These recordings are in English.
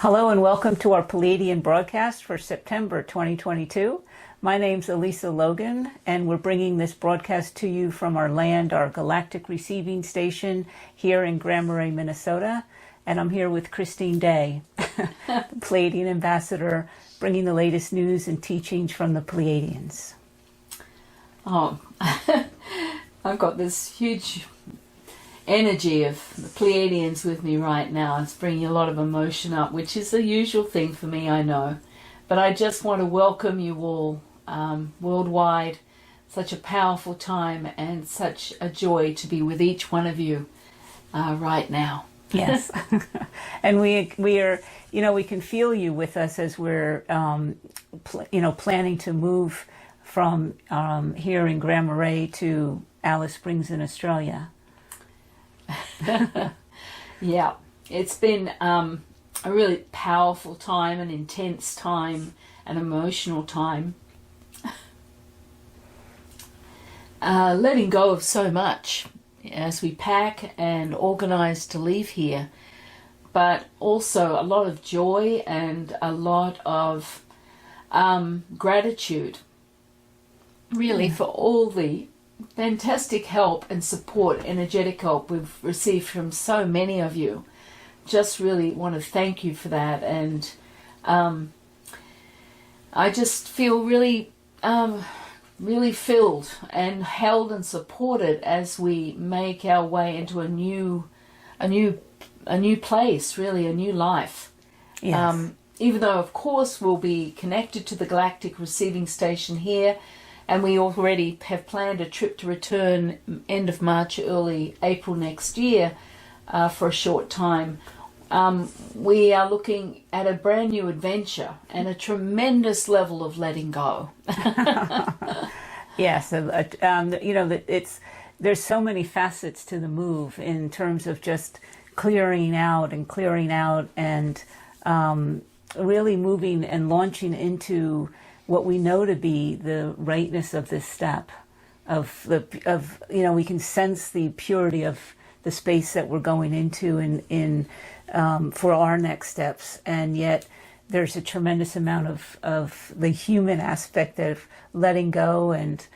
Hello and welcome to our Pleiadian broadcast for September 2022. My name's Elisa Logan, and we're bringing this broadcast to you from our land, our galactic receiving station here in Grand Marais, Minnesota. And I'm here with Christine Day, the Pleiadian ambassador, bringing the latest news and teachings from the Pleiadians. Oh, I've got this huge energy of the Pleiadians with me right now. It's bringing a lot of emotion up, which is the usual thing for me, I know. But I just want to welcome you all worldwide. Such a powerful time and such a joy to be with each one of you right now. Yes. And we are, we can feel you with us as we're, planning to move from here in Grand Marais to Alice Springs in Australia. Yeah, it's been a really powerful time, an intense time, an emotional time. Letting go of so much as we pack and organize to leave here, but also a lot of joy and a lot of gratitude, really, for all the fantastic help and support, energetic help we've received from so many of you. Just really want to thank you for that, and I just feel really really filled and held and supported as we make our way into a new place, really a new life. Yes. Even though of course we'll be connected to the galactic receiving station here, and we already have planned a trip to return end of March, early April next year for a short time. We are looking at a brand new adventure and a tremendous level of letting go. Yes, there's so many facets to the move in terms of just clearing out and really moving and launching into what we know to be the rightness of this step, we can sense the purity of the space that we're going into in for our next steps, and yet there's a tremendous amount of the human aspect of letting go and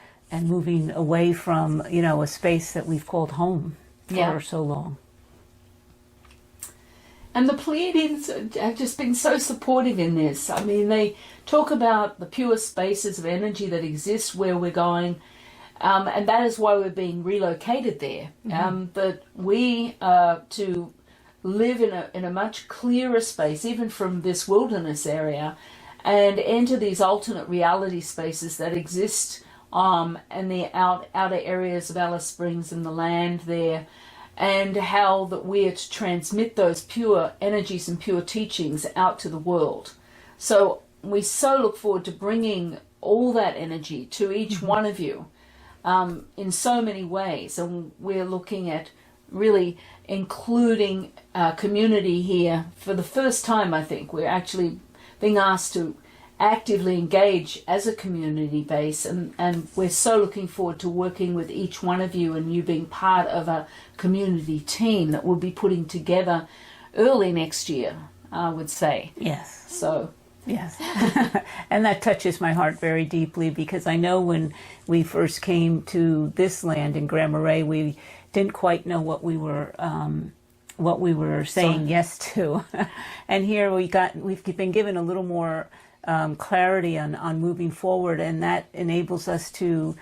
moving away from a space that we've called home for so long. And the Pleiadians have just been so supportive in this. I mean, they talk about the pure spaces of energy that exist where we're going, and that is why we're being relocated there. But we to live in a much clearer space, even from this wilderness area, and enter these alternate reality spaces that exist in the outer areas of Alice Springs and the land there, and how that we are to transmit those pure energies and pure teachings out to the world. So we so look forward to bringing all that energy to each one of you in so many ways, and we're looking at really including community here for the first time. I think we're actually being asked to actively engage as a community base, and we're so looking forward to working with each one of you and you being part of a community team that we'll be putting together early next year, I would say. Yes. So yes. And that touches my heart very deeply, because I know when we first came to this land in Grand Marais, we didn't quite know what we were saying yes to. And here we've been given a little more clarity on moving forward, and that enables us to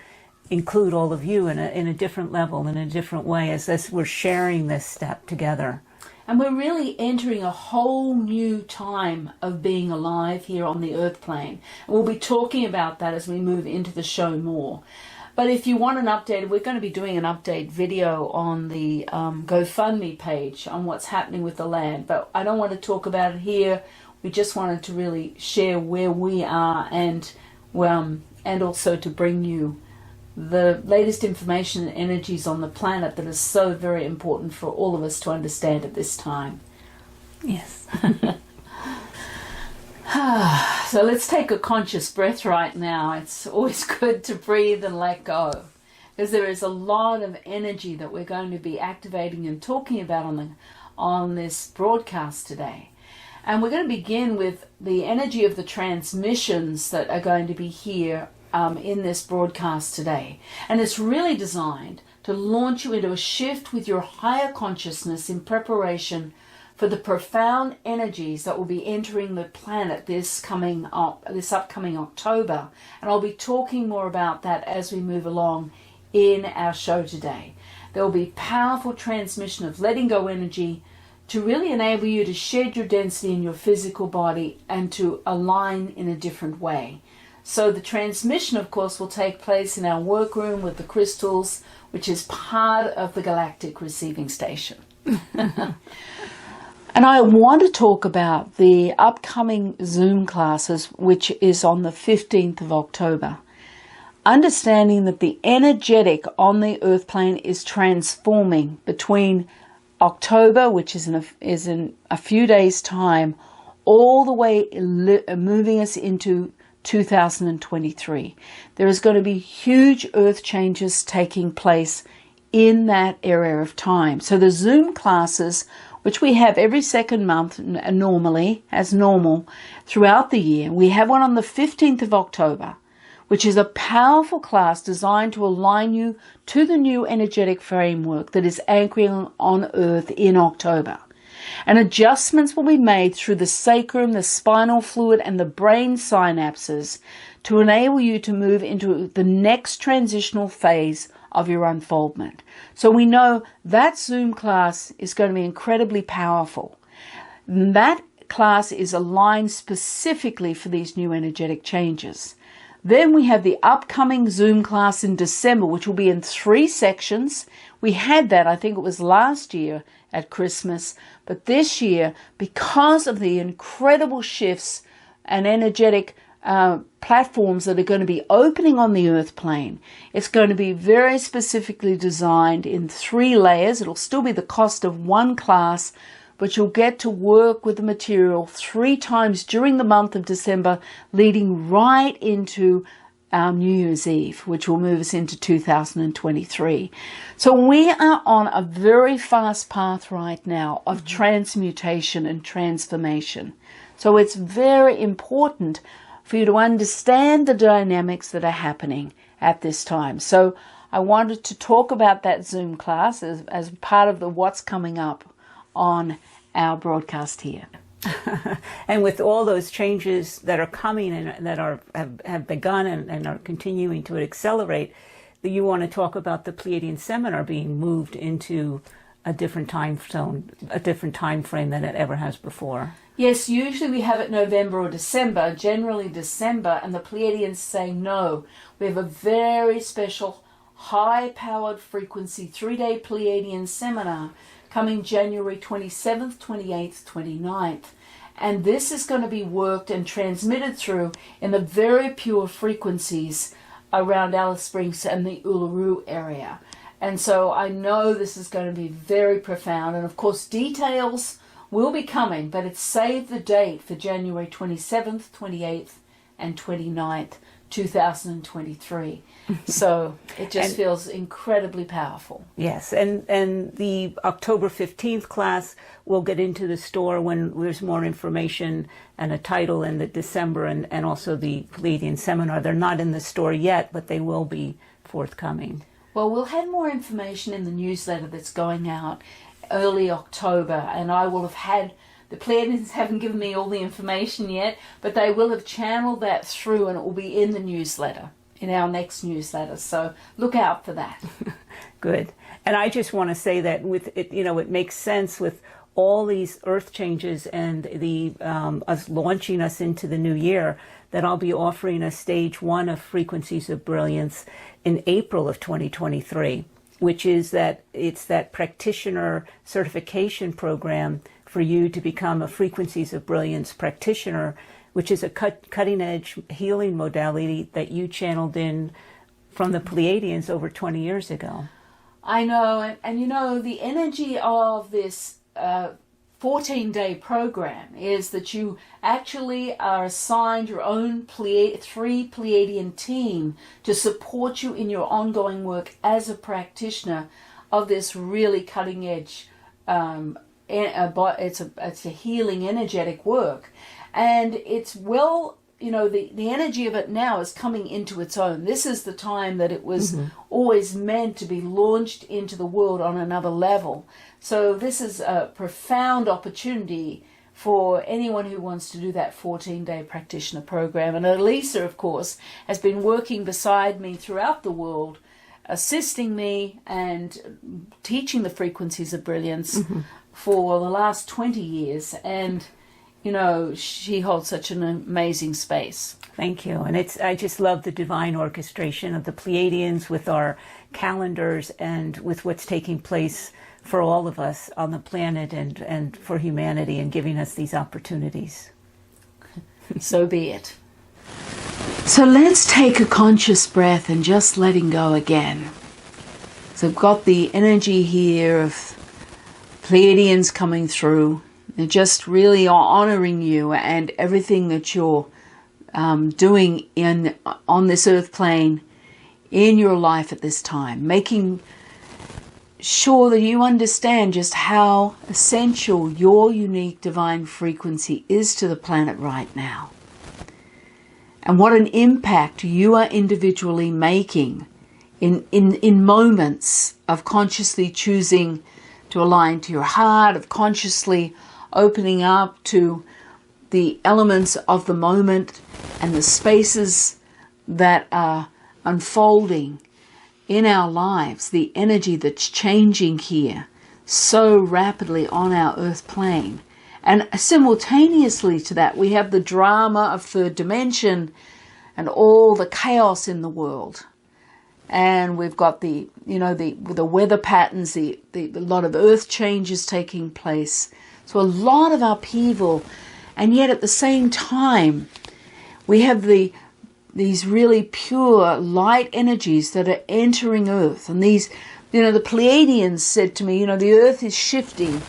include all of you in a different level, in a different way, as we're sharing this step together. And we're really entering a whole new time of being alive here on the earth plane. And we'll be talking about that as we move into the show more. But if you want an update, we're going to be doing an update video on the GoFundMe page on what's happening with the land. But I don't want to talk about it here. We just wanted to really share where we are, and also to bring you the latest information and energies on the planet that is so very important for all of us to understand at this time. Yes. So let's take a conscious breath right now. It's always good to breathe and let go, because there is a lot of energy that we're going to be activating and talking about on this broadcast today. And we're going to begin with the energy of the transmissions that are going to be here in this broadcast today. And it's really designed to launch you into a shift with your higher consciousness in preparation for the profound energies that will be entering the planet this upcoming October. And I'll be talking more about that as we move along in our show today. There will be powerful transmission of letting go energy to really enable you to shed your density in your physical body and to align in a different way. So the transmission, of course, will take place in our workroom with the crystals, which is part of the Galactic Receiving Station. And I want to talk about the upcoming Zoom classes, which is on the 15th of October. Understanding that the energetic on the earth plane is transforming between October, which is in a few days' time, all the way moving us into 2023. There is going to be huge earth changes taking place in that area of time. So the Zoom classes, which we have every second month normally, as normal, throughout the year, we have one on the 15th of October, which is a powerful class designed to align you to the new energetic framework that is anchoring on Earth in October. And adjustments will be made through the sacrum, the spinal fluid, and the brain synapses to enable you to move into the next transitional phase of your unfoldment. So we know that Zoom class is going to be incredibly powerful. That class is aligned specifically for these new energetic changes. Then we have the upcoming Zoom class in December, which will be in 3 sections. We had that, I think it was last year at Christmas, but this year, because of the incredible shifts and energetic platforms that are going to be opening on the earth plane, it's going to be very specifically designed in 3 layers. It'll still be the cost of 1 class, but you'll get to work with the material 3 times during the month of December, leading right into our New Year's Eve, which will move us into 2023. So we are on a very fast path right now of transmutation and transformation. So it's very important for you to understand the dynamics that are happening at this time. So I wanted to talk about that Zoom class as part of the what's coming up on our broadcast here. And with all those changes that are coming and that have begun and are continuing to accelerate, you want to talk about the Pleiadian seminar being moved into a different time zone, a different time frame than it ever has before. Yes, usually we have it November or December, generally December, and the Pleiadians say no. We have a very special high-powered frequency 3-day Pleiadian seminar coming January 27th, 28th, 29th. And this is going to be worked and transmitted through in the very pure frequencies around Alice Springs and the Uluru area. And so I know this is going to be very profound. And of course, details will be coming, but it's saved the date for January 27th, 28th, and 29th, 2023. So it just feels incredibly powerful. Yes, and the October 15th class, we'll get into the store when there's more information and a title, and the December and also the Pleiadian seminar. They're not in the store yet, but they will be forthcoming. Well, we'll have more information in the newsletter that's going out early October, and I will have had, the Pleiadians haven't given me all the information yet, but they will have channeled that through, and it will be in the newsletter, in our next newsletter. So look out for that. Good. And I just want to say that with it, it makes sense with all these earth changes and the us launching us into the new year, that I'll be offering a stage 1 of Frequencies of Brilliance in April of 2023, which is that it's that practitioner certification program for you to become a Frequencies of Brilliance practitioner, which is a cutting-edge healing modality that you channeled in from the Pleiadians over 20 years ago. I know, and the energy of this 14-day program is that you actually are assigned your own 3 Pleiadian team to support you in your ongoing work as a practitioner of this really cutting-edge it's a healing energetic work, and it's the energy of it now is coming into its own. This is the time that it was always meant to be launched into the world on another level. So this is a profound opportunity for anyone who wants to do that 14-day practitioner program. And Elisa, of course, has been working beside me throughout the world, assisting me and teaching the frequencies of brilliance for the last 20 years. And, she holds such an amazing space. Thank you. And I just love the divine orchestration of the Pleiadians with our calendars and with what's taking place for all of us on the planet and for humanity, and giving us these opportunities. So be it. So let's take a conscious breath and just letting go again. So I've got the energy here of Pleiadians coming through. They're just really honoring you and everything that you're doing on this earth plane in your life at this time, making sure that you understand just how essential your unique divine frequency is to the planet right now, and what an impact you are individually making in moments of consciously choosing to align to your heart, of consciously opening up to the elements of the moment and the spaces that are unfolding in our lives, the energy that's changing here so rapidly on our earth plane. And simultaneously to that, we have the drama of third dimension and all the chaos in the world. And we've got the weather patterns, a lot of earth changes taking place. So a lot of upheaval, and yet at the same time, we have these really pure light energies that are entering Earth. And these, the Pleiadians said to me, the Earth is shifting,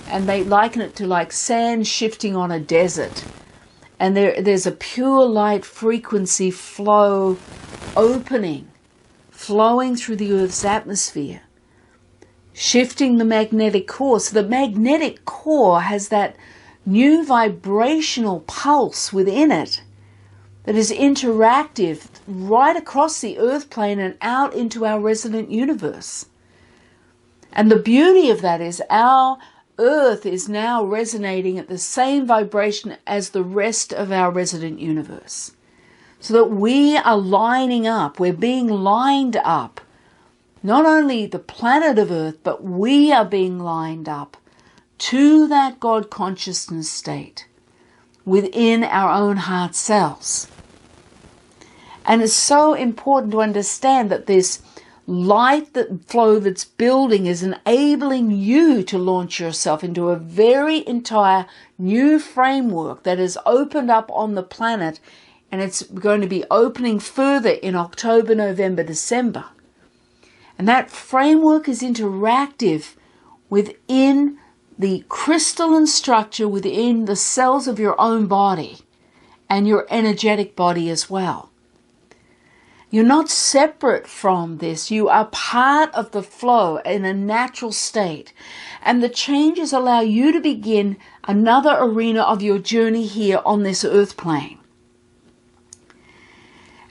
and they liken it to like sand shifting on a desert. And there's a pure light frequency flow flowing through the Earth's atmosphere, shifting the magnetic core. So the magnetic core has that new vibrational pulse within it that is interactive right across the earth plane and out into our resident universe. And the beauty of that is our earth is now resonating at the same vibration as the rest of our resident universe. So that we are lining up, we're being lined up. Not only the planet of Earth, but we are being lined up to that God consciousness state within our own heart cells. And it's so important to understand that this light flow that's building is enabling you to launch yourself into a very entire new framework that is opened up on the planet, and it's going to be opening further in October, November, December. And that framework is interactive within the crystalline structure within the cells of your own body and your energetic body as well. You're not separate from this. You are part of the flow in a natural state. And the changes allow you to begin another arena of your journey here on this earth plane.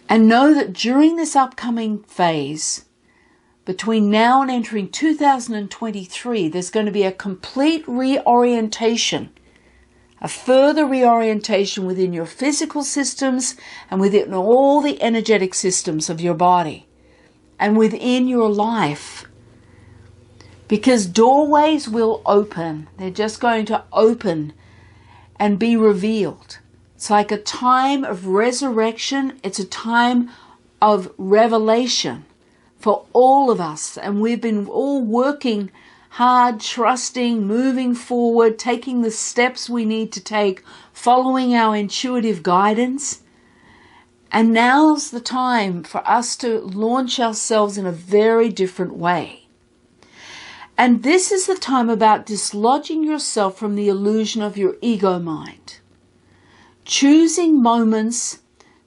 And know that during this upcoming phase, between now and entering 2023, there's going to be a complete reorientation, a further reorientation within your physical systems and within all the energetic systems of your body and within your life. Because doorways will open. They're just going to open and be revealed. It's like a time of resurrection. It's a time of revelation for all of us. And we've been all working hard, trusting, moving forward, taking the steps we need to take, following our intuitive guidance. And now's the time for us to launch ourselves in a very different way. And this is the time about dislodging yourself from the illusion of your ego mind. Choosing moments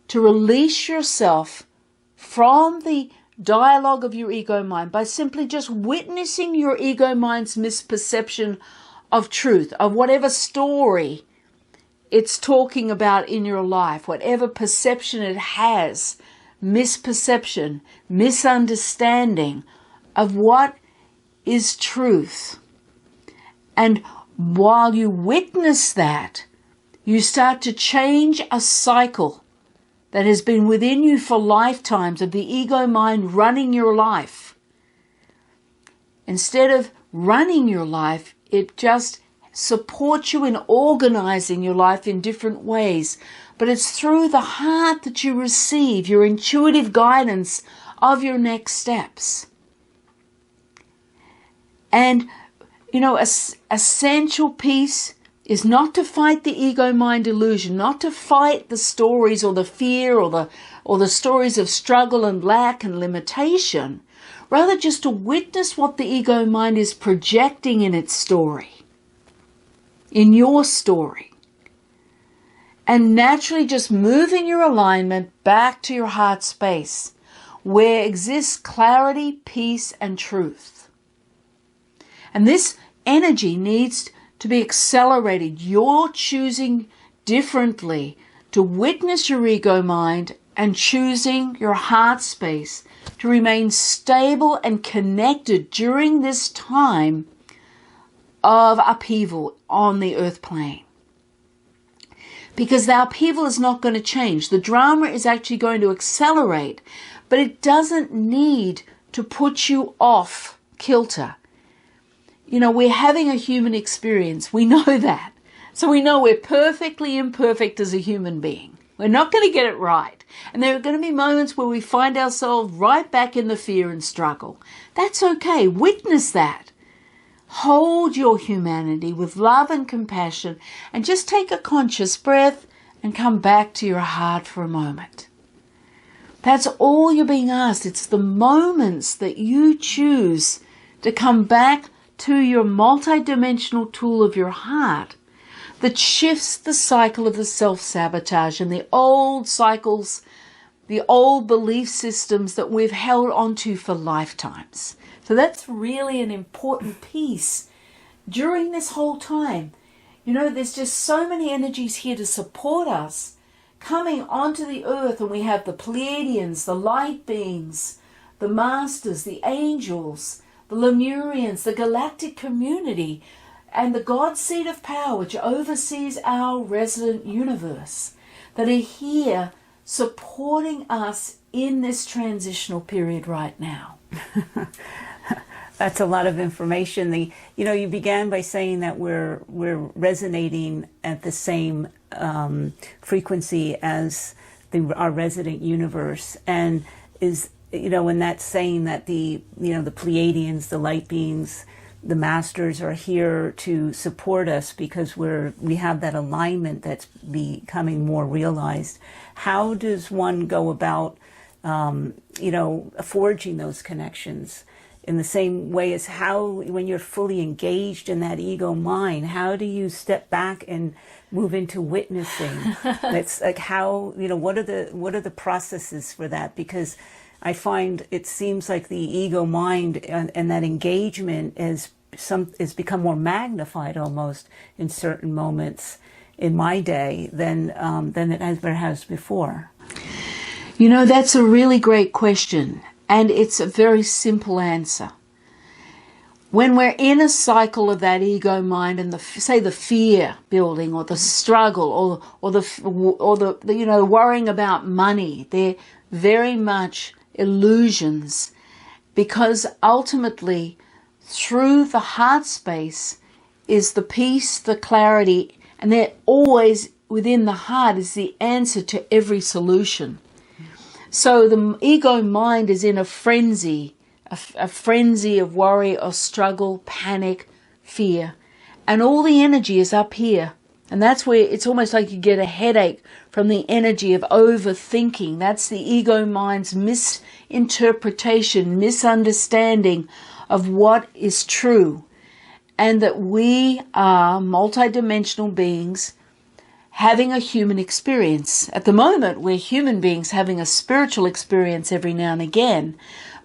to release yourself from the dialogue of your ego mind by simply just witnessing your ego mind's misperception of truth, of whatever story it's talking about in your life, whatever perception it has, misperception, misunderstanding of what is truth. And while you witness that, you start to change a cycle that has been within you for lifetimes of the ego mind running your life. Instead of running your life, it just supports you in organizing your life in different ways. But it's through the heart that you receive your intuitive guidance of your next steps. And, essential piece is not to fight the ego mind illusion, not to fight the stories or the fear or the stories of struggle and lack and limitation. Rather just to witness what the ego mind is projecting in its story, in your story. And naturally just moving your alignment back to your heart space, where exists clarity, peace, and truth. And this energy needs to be accelerated. You're choosing differently to witness your ego mind and choosing your heart space to remain stable and connected during this time of upheaval on the earth plane. Because the upheaval is not going to change. The drama is actually going to accelerate, but it doesn't need to put you off kilter. We're having a human experience. We know that. So we know we're perfectly imperfect as a human being. We're not going to get it right. And there are going to be moments where we find ourselves right back in the fear and struggle. That's okay. Witness that. Hold your humanity with love and compassion and just take a conscious breath and come back to your heart for a moment. That's all you're being asked. It's the moments that you choose to come back to your multidimensional tool of your heart that shifts the cycle of the self-sabotage and the old cycles, the old belief systems that we've held onto for lifetimes. So that's really an important piece during this whole time. There's just so many energies here to support us coming onto the earth, and we have the Pleiadians, the light beings, the masters, the angels, the Lemurians, the galactic community, and the God seat of power, which oversees our resident universe, that are here supporting us in this transitional period right now. That's a lot of information. You began by saying that we're resonating at the same frequency as our resident universe, and in that saying that the Pleiadians, the light beings, the masters are here to support us because we have that alignment that's becoming more realized. How does one go about, forging those connections? In the same way as when you're fully engaged in that ego mind, how do you step back and move into witnessing? It's like what are the processes for that? Because I find it seems like the ego mind and that engagement is become more magnified almost in certain moments in my day than it ever has before. That's a really great question, and it's a very simple answer. When we're in a cycle of that ego mind and the fear building or the struggle or the worrying about money, they're very much illusions, because ultimately through the heart space is the peace, the clarity, and they're always within the heart is the answer to every solution. So the ego mind is in a frenzy of worry or struggle, panic, fear, and all the energy is up here. And that's where it's almost like you get a headache from the energy of overthinking. That's the ego mind's misinterpretation, misunderstanding of what is true. And that we are multidimensional beings having a human experience. At the moment, we're human beings having a spiritual experience every now and again.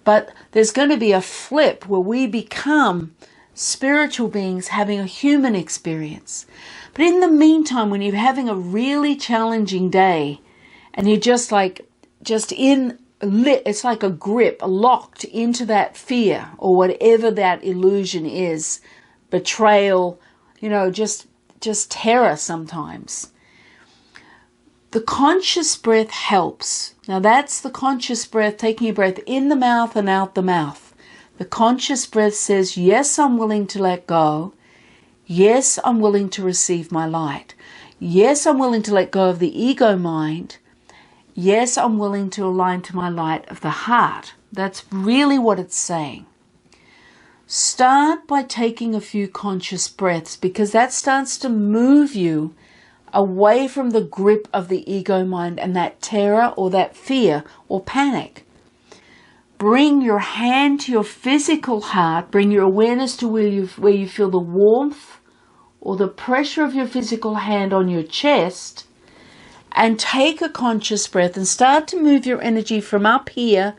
But there's going to be a flip where we become spiritual beings having a human experience. But in the meantime, when you're having a really challenging day and you're it's like a grip, locked into that fear or whatever that illusion is, betrayal, just terror sometimes. The conscious breath helps. Now that's the conscious breath, taking a breath in the mouth and out the mouth. The conscious breath says, yes, I'm willing to let go. Yes, I'm willing to receive my light. Yes, I'm willing to let go of the ego mind. Yes, I'm willing to align to my light of the heart. That's really what it's saying. Start by taking a few conscious breaths, because that starts to move you away from the grip of the ego mind and that terror or that fear or panic. Bring your hand to your physical heart. Bring your awareness to where you feel the warmth or the pressure of your physical hand on your chest, and take a conscious breath and start to move your energy from up here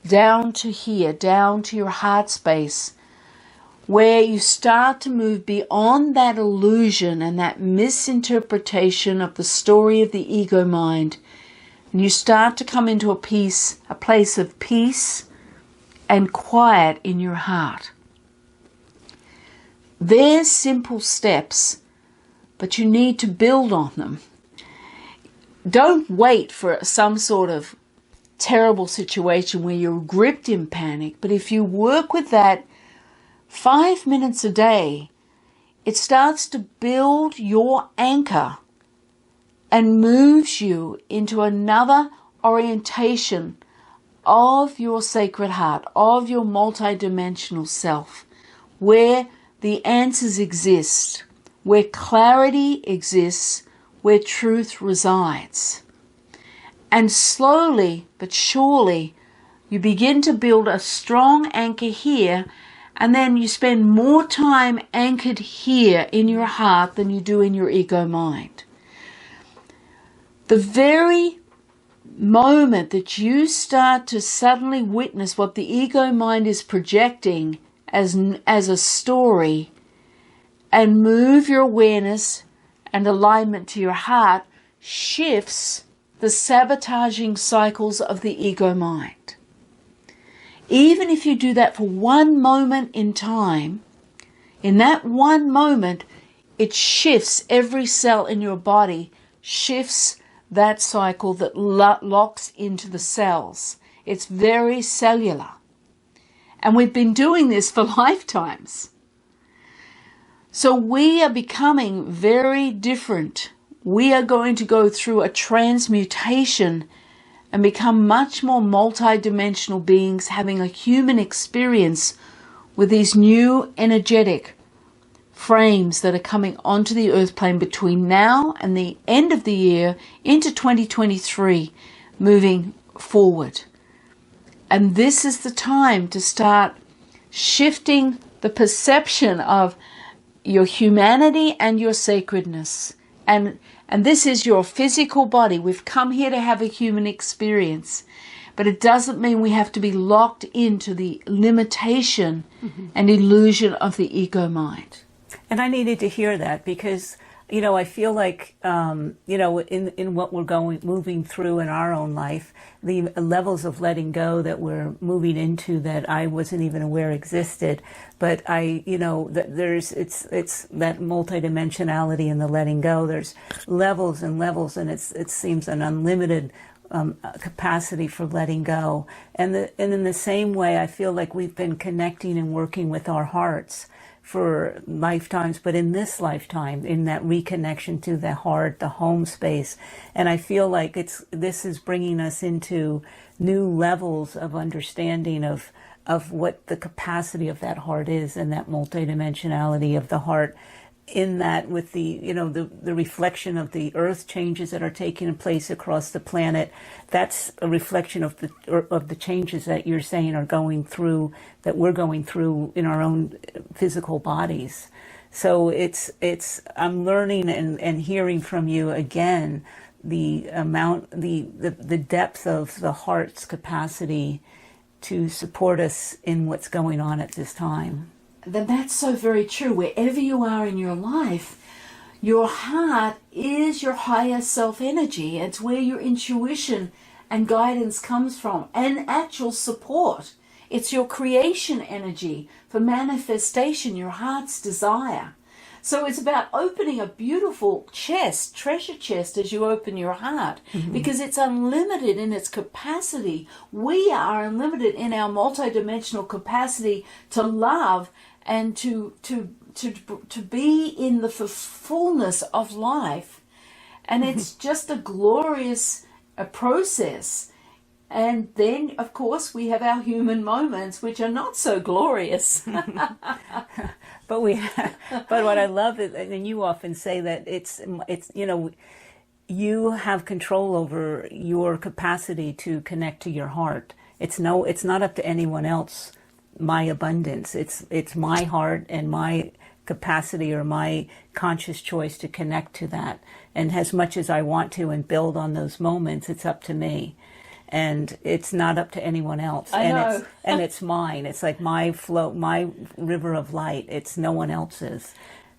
down to here, down to your heart space, where you start to move beyond that illusion and that misinterpretation of the story of the ego mind. And you start to come into a place of peace and quiet in your heart. They're simple steps, but you need to build on them. Don't wait for some sort of terrible situation where you're gripped in panic, but if you work with that 5 minutes a day, it starts to build your anchor and moves you into another orientation of your sacred heart, of your multidimensional self, where the answers exist, where clarity exists, where truth resides. And slowly but surely, you begin to build a strong anchor here, and then you spend more time anchored here in your heart than you do in your ego mind. The very moment that you start to suddenly witness what the ego mind is projecting as a story, and move your awareness and alignment to your heart, shifts the sabotaging cycles of the ego mind. Even if you do that for one moment in time, in that one moment, it shifts every cell in your body, shifts that cycle that locks into the cells. It's very cellular. And we've been doing this for lifetimes. So we are becoming very different. We are going to go through a transmutation and become much more multidimensional beings, having a human experience with these new energetic frames that are coming onto the earth plane between now and the end of the year into 2023, moving forward. And this is the time to start shifting the perception of your humanity and your sacredness. And this is your physical body. We've come here to have a human experience. But it doesn't mean we have to be locked into the limitation and illusion of the ego mind. And I needed to hear that because, I feel like, in what we're moving through in our own life, the levels of letting go that we're moving into that I wasn't even aware existed. But it's that multidimensionality in the letting go. There's levels and levels, and it seems an unlimited capacity for letting go. And in the same way, I feel like we've been connecting and working with our hearts for lifetimes, but in this lifetime, in that reconnection to the heart, the home space. And I feel like this is bringing us into new levels of understanding of what the capacity of that heart is, and that multidimensionality of the heart, in that with the reflection of the earth changes that are taking place across the planet. That's a reflection of the changes that you're saying are going through, that we're going through in our own physical bodies. So I'm learning and hearing from you again the amount, the depth of the heart's capacity to support us in what's going on at this time. then that's so very true. Wherever you are in your life, your heart is your higher self energy. It's where your intuition and guidance comes from, and actual support. It's your creation energy for manifestation, your heart's desire. So it's about opening a beautiful chest, treasure chest, as you open your heart, because it's unlimited in its capacity. We are unlimited in our multidimensional capacity to love and to be in the fullness of life. And it's just a glorious process. And then, of course, we have our human moments, which are not so glorious. But what I love is, and you often say that it's you have control over your capacity to connect to your heart. It's not up to anyone else. My abundance. It's my heart and my capacity or my conscious choice to connect to that. And as much as I want to and build on those moments, it's up to me. And it's not up to anyone else. I know. And it's mine. It's like my flow, my river of light. It's no one else's.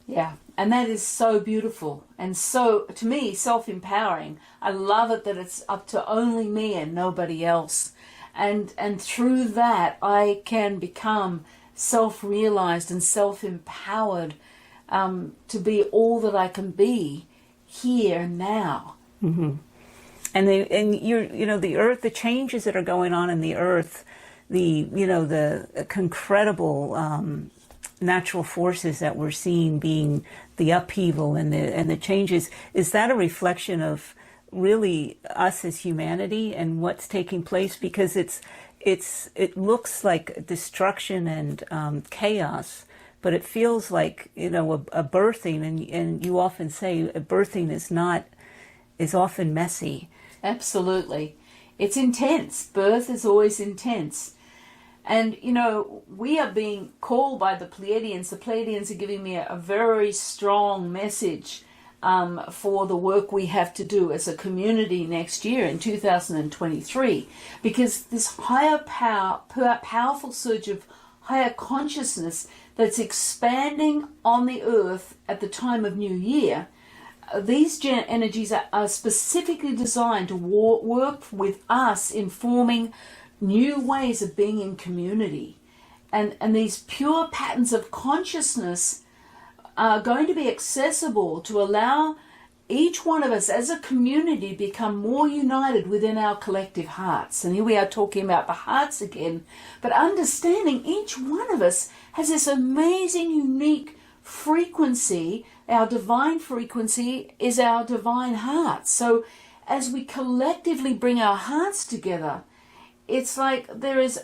Yeah, and that is so beautiful and so, to me, self-empowering. I love it that it's up to only me and nobody else. And through that, I can become self-realized and self-empowered to be all that I can be here now. Mm-hmm. And the earth, the changes that are going on in the earth, the incredible natural forces that we're seeing, being the upheaval and the changes, is that a reflection of really us as humanity and what's taking place? Because it looks like destruction and chaos, but it feels like a birthing, and you often say a birthing is often messy. Absolutely. It's intense. Birth is always intense. And, we are being called by the Pleiadians. The Pleiadians are giving me a very strong message for the work we have to do as a community next year in 2023. Because this higher powerful surge of higher consciousness that's expanding on the earth at the time of New Year, these energies are specifically designed to work with us in forming new ways of being in community. And these pure patterns of consciousness are going to be accessible to allow each one of us as a community become more united within our collective hearts. And here we are talking about the hearts again, but understanding each one of us has this amazing, unique frequency. Our divine frequency is our divine heart. So as we collectively bring our hearts together, it's like there's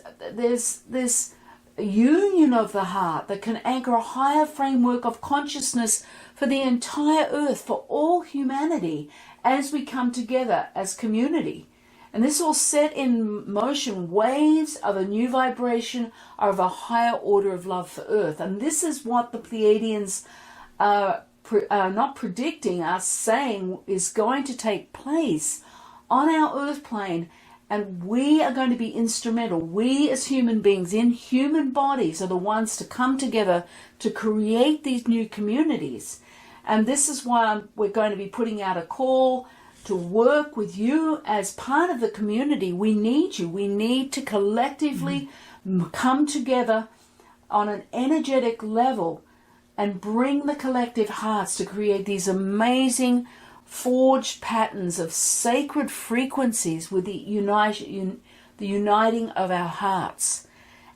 this union of the heart that can anchor a higher framework of consciousness for the entire earth, for all humanity, as we come together as community. And this will set in motion waves of a new vibration of a higher order of love for earth. And this is what the Pleiadians are not predicting, us saying is going to take place on our earth plane. And we are going to be instrumental. We as human beings in human bodies are the ones to come together to create these new communities. And this is why we're going to be putting out a call to work with you as part of the community. We need you. We need to collectively come together on an energetic level and bring the collective hearts to create these amazing forged patterns of sacred frequencies with the uniting of our hearts.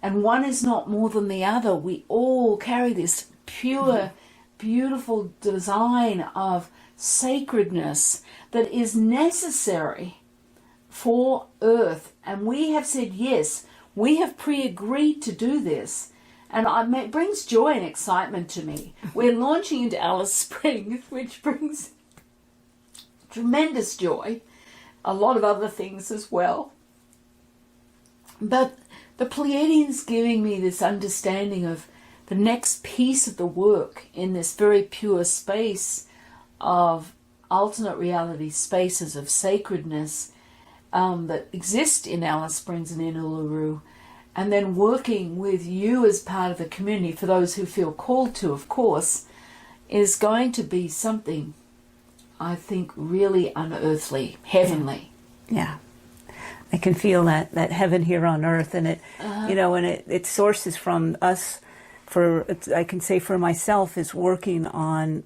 And one is not more than the other. We all carry this pure, beautiful design of sacredness that is necessary for Earth. And we have said yes. We have pre-agreed to do this. And it brings joy and excitement to me. We're launching into Alice Springs, which brings tremendous joy, a lot of other things as well. But the Pleiadians giving me this understanding of the next piece of the work in this very pure space of alternate reality, spaces of sacredness that exist in Alice Springs and in Uluru. and then working with you as part of the community, for those who feel called to, of course, is going to be something, I think, really unearthly, heavenly. Yeah. I can feel that heaven here on earth, and it, and it sources from us. I can say for myself, is working on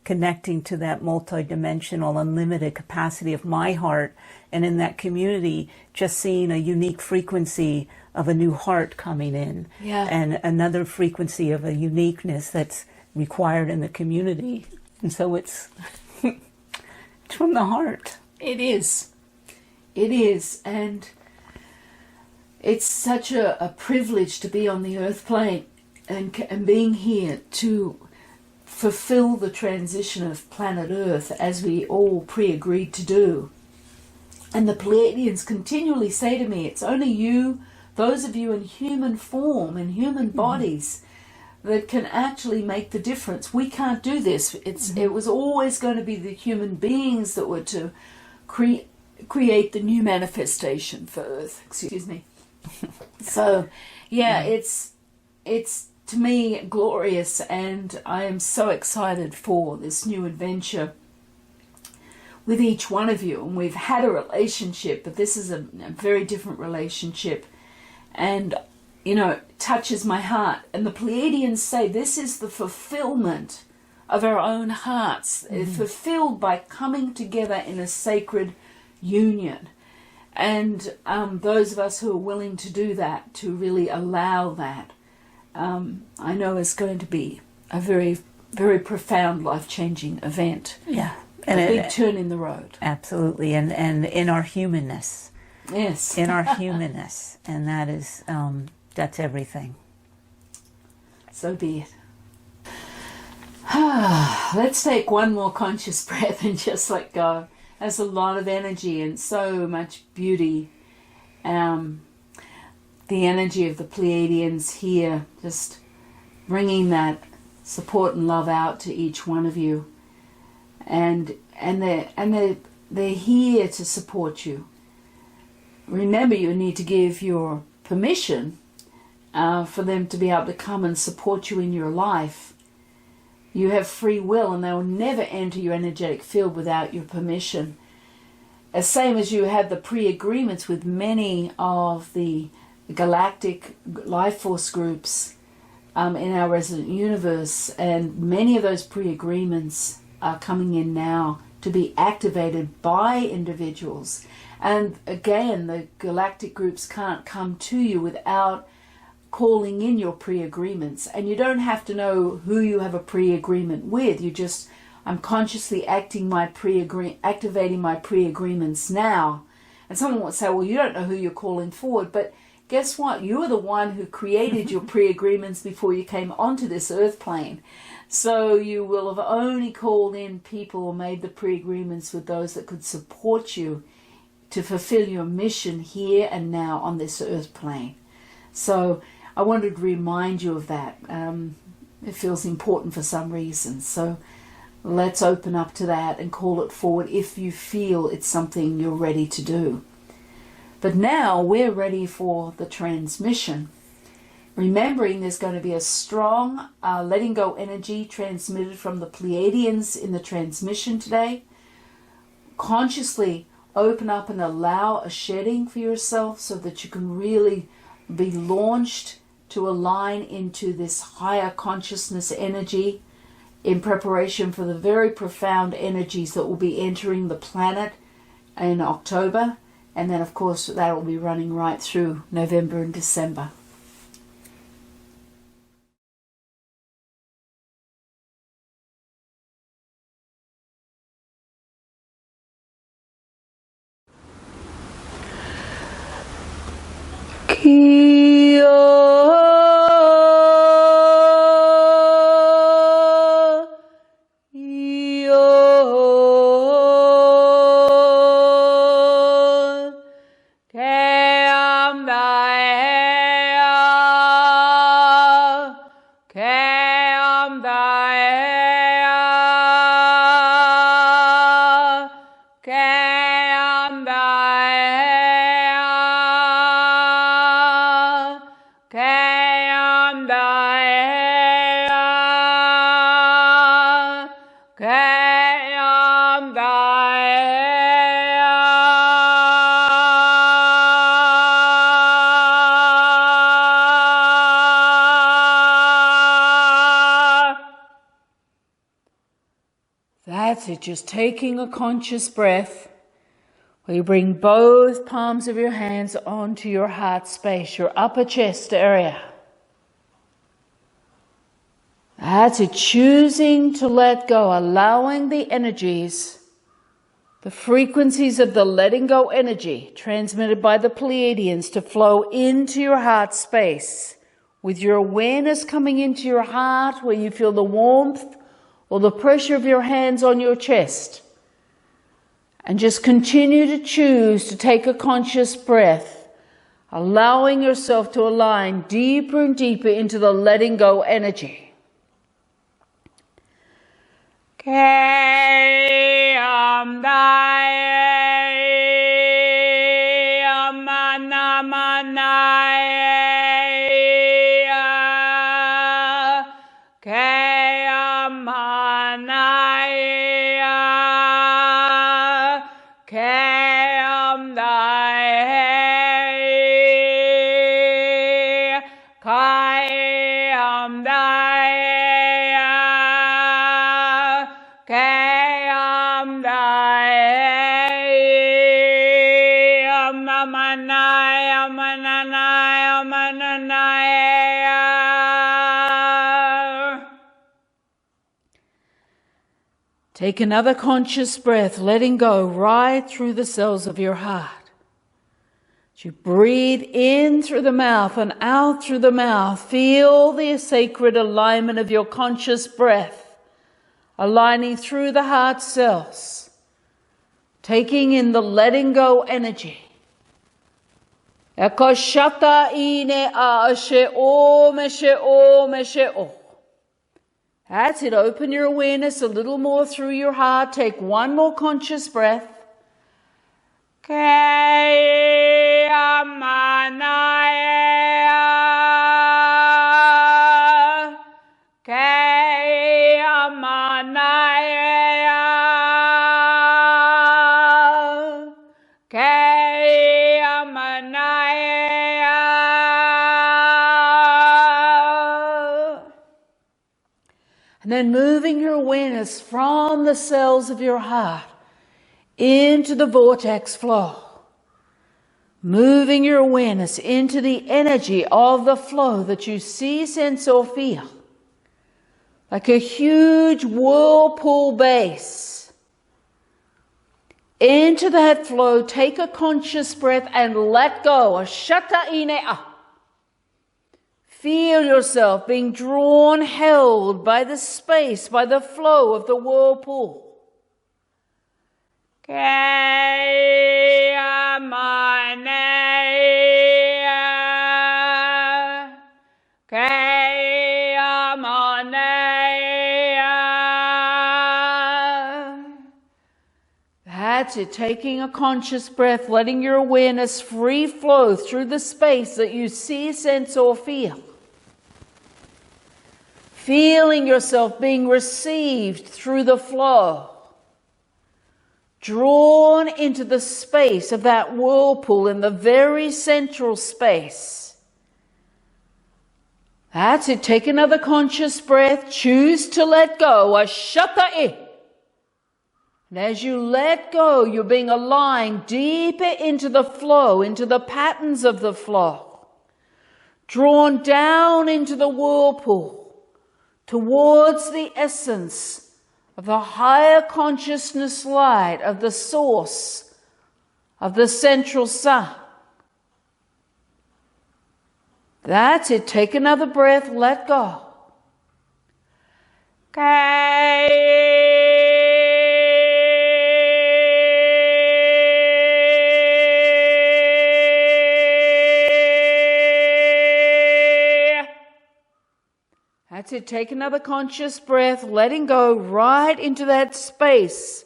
connecting to that multidimensional, unlimited capacity of my heart, and in that community, just seeing a unique frequency of a new heart coming in, and another frequency of a uniqueness that's required in the community, and so it's it's from the heart. It is. It is, and it's such a privilege to be on the earth plane and being here to fulfill the transition of planet Earth as we all pre-agreed to do. And the Pleiadians continually say to me, it's only you, those of you in human form, in human bodies, that can actually make the difference. We can't do this. It was always going to be the human beings that were to create the new manifestation for Earth. Excuse me. So, it's to me glorious, and I am so excited for this new adventure with each one of you. And we've had a relationship, but this is a very different relationship, and it touches my heart. And the Pleiadians say this is the fulfillment of our own hearts, fulfilled by coming together in a sacred union. And those of us who are willing to do that, to really allow that, I know is going to be a very, very profound, life-changing event. Yeah. And a big turn in the road. Absolutely. And in our humanness. Yes. In our humanness. And that is, that's everything. So be it. Let's take one more conscious breath and just let go. There's a lot of energy and so much beauty. The energy of the Pleiadians here, just bringing that support and love out to each one of you, and they're here to support you. Remember, you need to give your permission for them to be able to come and support you in your life. You have free will, and they will never enter your energetic field without your permission. As same as you had the pre-agreements with many of the galactic life force groups in our resident universe, and many of those pre-agreements are coming in now to be activated by individuals. And again, the galactic groups can't come to you without calling in your pre-agreements. And you don't have to know who you have a pre-agreement with. I'm consciously activating my pre-agreements now. And someone will say, well, you don't know who you're calling forward, but guess what? You are the one who created your pre-agreements before you came onto this earth plane. So you will have only called in people or made the pre-agreements with those that could support you to fulfill your mission here and now on this earth plane. So I wanted to remind you of that. It feels important for some reason. So let's open up to that and call it forward if you feel it's something you're ready to do. But now we're ready for the transmission. Remembering there's going to be a strong letting go energy transmitted from the Pleiadians in the transmission today. Consciously open up and allow a shedding for yourself so that you can really be launched to align into this higher consciousness energy in preparation for the very profound energies that will be entering the planet in October. And then, of course, that will be running right through November and December. That's it, just taking a conscious breath where you bring both palms of your hands onto your heart space, your upper chest area. That's it, choosing to let go, allowing the energies, the frequencies of the letting go energy transmitted by the Pleiadians to flow into your heart space, with your awareness coming into your heart where you feel the warmth or the pressure of your hands on your chest. And just continue to choose to take a conscious breath, allowing yourself to align deeper and deeper into the letting go energy. Take another conscious breath, letting go right through the cells of your heart. As you breathe in through the mouth and out through the mouth, feel the sacred alignment of your conscious breath, aligning through the heart cells, taking in the letting go energy. Ekoshata ine a she o me she o me she o. That's it. Open your awareness a little more through your heart. Take one more conscious breath. And then moving your awareness from the cells of your heart into the vortex flow. Moving your awareness into the energy of the flow that you see, sense, or feel. Like a huge whirlpool base. Into that flow, take a conscious breath and let go. Ashata ine. Feel yourself being drawn, held by the space, by the flow of the whirlpool. That's it, taking a conscious breath, letting your awareness free flow through the space that you see, sense, or feel. Feeling yourself being received through the flow. Drawn into the space of that whirlpool in the very central space. That's it. Take another conscious breath. Choose to let go. Ashata-e. And as you let go, you're being aligned deeper into the flow, into the patterns of the flow. Drawn down into the whirlpool. Towards the essence of the higher consciousness light of the source of the central sun. That's it. Take another breath. Let go. That's it. Take another conscious breath, letting go right into that space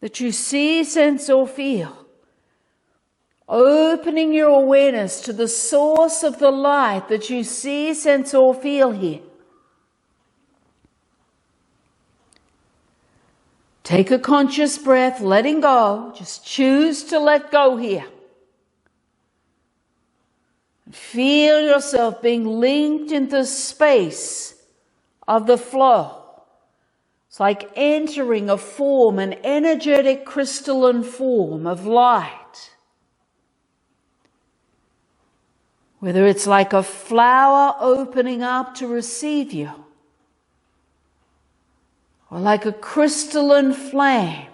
that you see, sense, or feel. Opening your awareness to the source of the light that you see, sense, or feel here. Take a conscious breath, letting go. Just choose to let go here. Feel yourself being linked into space of the flow. It's like entering a form, an energetic crystalline form of light. Whether it's like a flower opening up to receive you, or like a crystalline flame.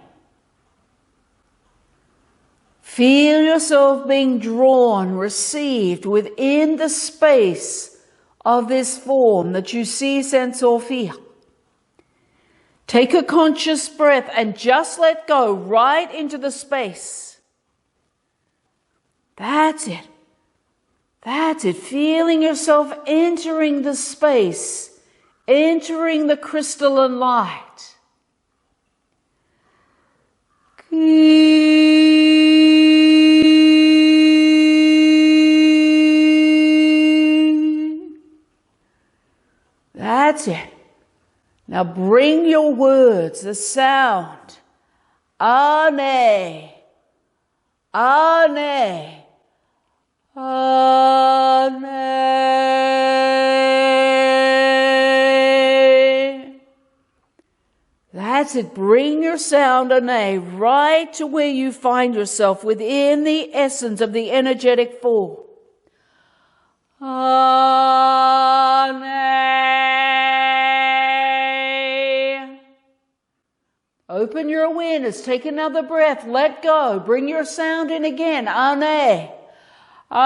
Feel yourself being drawn, received within the space of this form that you see, sense, or feel. Take a conscious breath and just let go right into the space. That's it. That's it. Feeling yourself entering the space, entering the crystalline light. That's it. Now bring your words, the sound. Ane. Ane. Ane. That's it. Bring your sound, ane, right to where you find yourself within the essence of the energetic form. Ane. Open your awareness. Take another breath. Let go. Bring your sound in again. Ane. Ane.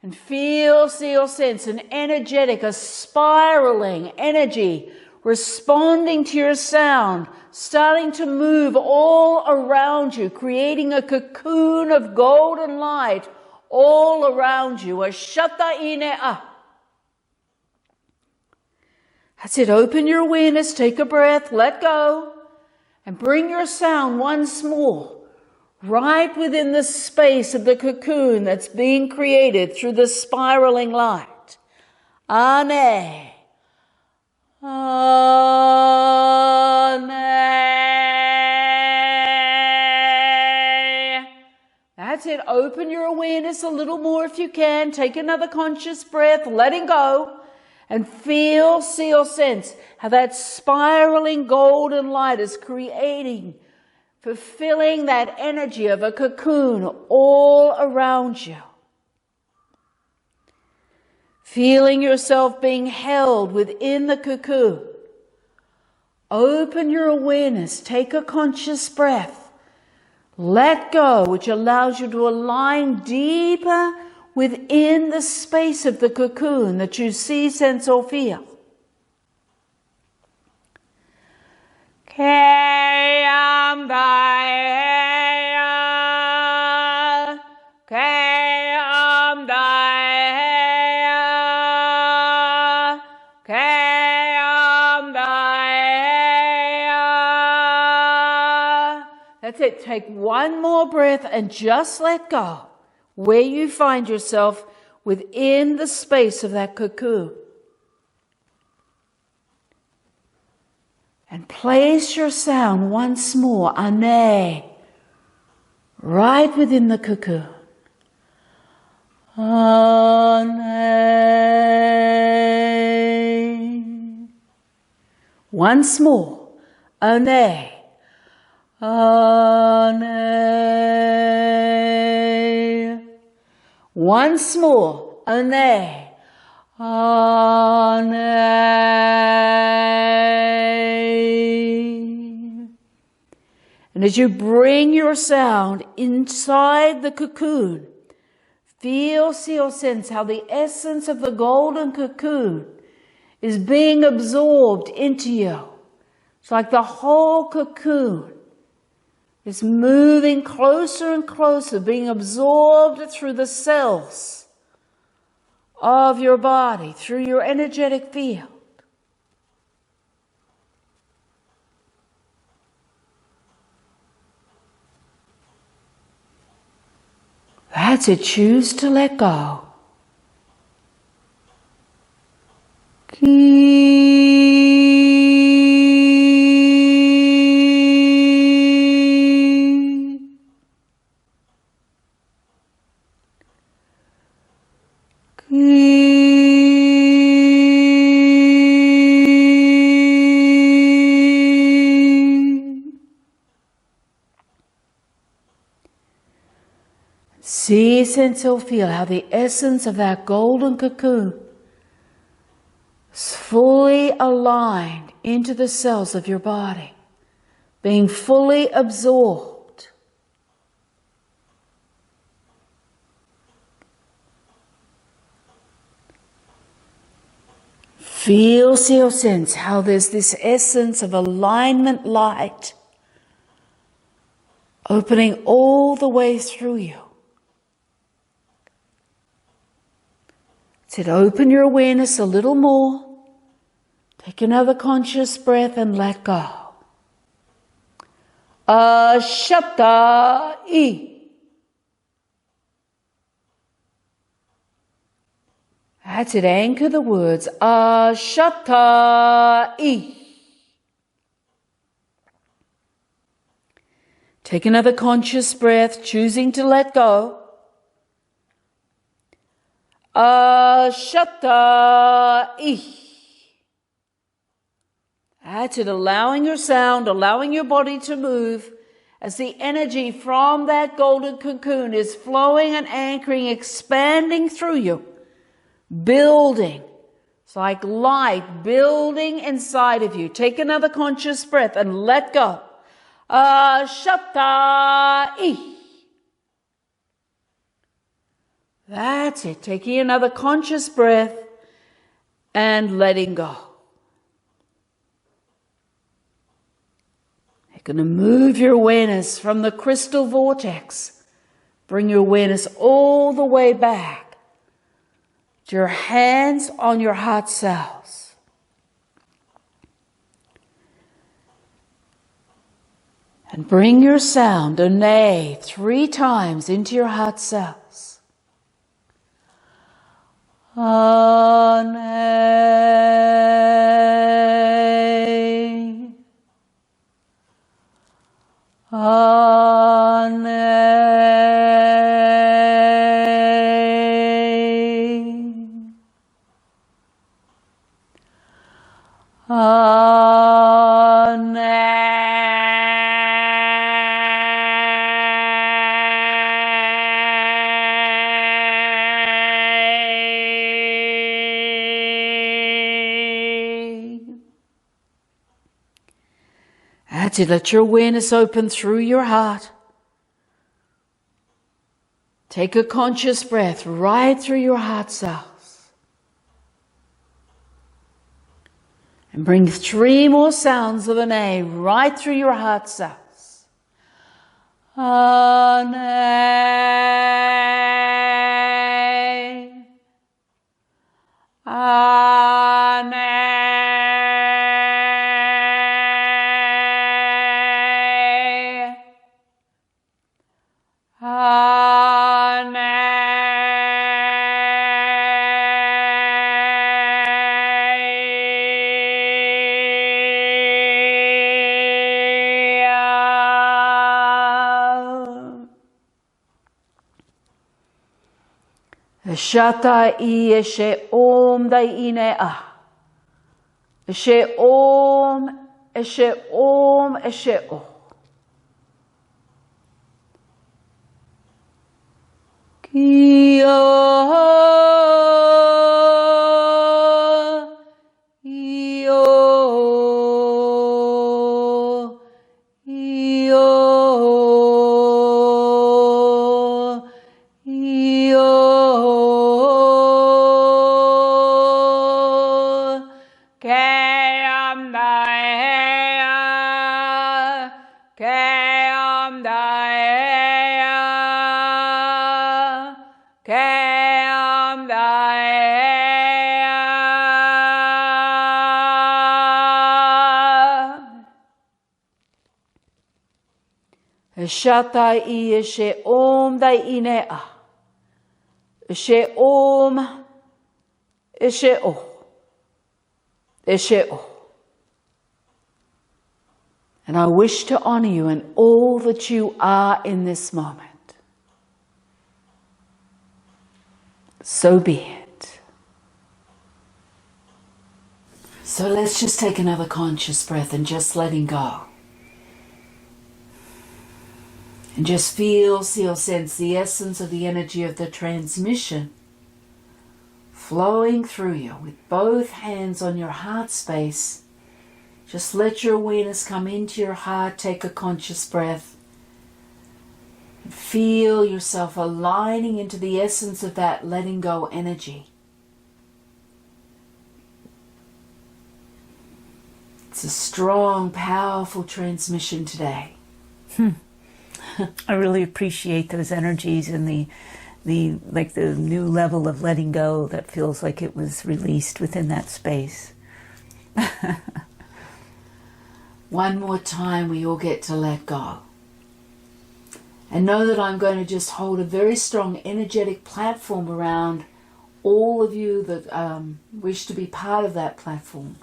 And feel, see or sense an energetic, a spiraling energy responding to your sound, starting to move all around you, creating a cocoon of golden light all around you. A shata ine-a. That's it. Open your awareness, take a breath, let go, and bring your sound once more right within the space of the cocoon that's being created through the spiraling light. Ane. Ane. That's it. Open your awareness a little more if you can. Take another conscious breath, letting go. And feel, see or sense how that spiraling golden light is creating, fulfilling that energy of a cocoon all around you. Feeling yourself being held within the cocoon. Open your awareness, take a conscious breath. Let go, which allows you to align deeper within the space of the cocoon that you see, sense or feel. Kayam Daya, Kayam Daya, Kayam Daya. That's it. Take one more breath and just let go. Where you find yourself within the space of that cocoon. And place your sound once more, ane, right within the cocoon. Ane. Once more, ane, ane. Once more, ane, ane. And as you bring your sound inside the cocoon, feel, see or sense how the essence of the golden cocoon is being absorbed into you. It's like the whole cocoon is moving closer and closer, being absorbed through the cells of your body, through your energetic field. That's it. Choose to let go. See, sense, or feel how the essence of that golden cocoon is fully aligned into the cells of your body, being fully absorbed. Feel, see, or sense how there's this essence of alignment light opening all the way through you. Said, open your awareness a little more. Take another conscious breath and let go. Ashata-i. That's it. Anchor the words. Ashata-i. Take another conscious breath, choosing to let go. Ashata-i. That's it, allowing your sound, allowing your body to move as the energy from that golden cocoon is flowing and anchoring, expanding through you, building. It's like light building inside of you. Take another conscious breath and let go. Ashata-i. That's it. Taking another conscious breath and letting go. You're going to move your awareness from the crystal vortex. Bring your awareness all the way back to your hands on your heart cells. And bring your sound, alighe, 3 times into your heart cells. Alighe, alighe, alighe. That's it. Let your awareness open through your heart. Take a conscious breath right through your heart cells. And bring 3 more sounds of an A right through your heart cells. An A. An A. Shata-i eshe om dai-ine ah. Eshe om, eshe om, eshe om. Shata-i eshe om dai-ine ah. Ishe Om, Ishe O, Ishe O. And I wish to honor you in all that you are in this moment. So be it. So let's just take another conscious breath and just letting go. And just feel, see or sense the essence of the energy of the transmission flowing through you with both hands on your heart space. Just let your awareness come into your heart, take a conscious breath. And feel yourself aligning into the essence of that letting go energy. It's a strong, powerful transmission today. I really appreciate those energies and the new level of letting go that feels like it was released within that space. One more time, we all get to let go. And know that I'm going to just hold a very strong energetic platform around all of you that wish to be part of that platform,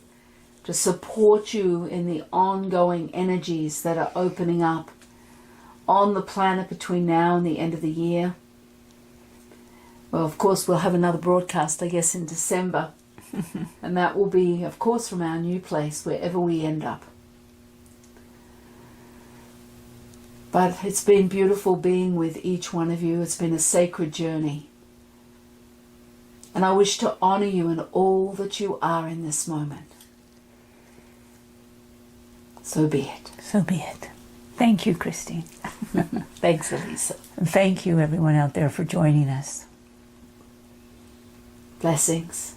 to support you in the ongoing energies that are opening up on the planet between now and the end of the year. Well, of course, we'll have another broadcast, I guess, in December. And that will be, of course, from our new place, wherever we end up. But it's been beautiful being with each one of you. It's been a sacred journey. And I wish to honor you in all that you are in this moment. So be it. So be it. Thank you, Christine. Thanks, Elisa. And thank you, everyone out there, for joining us. Blessings.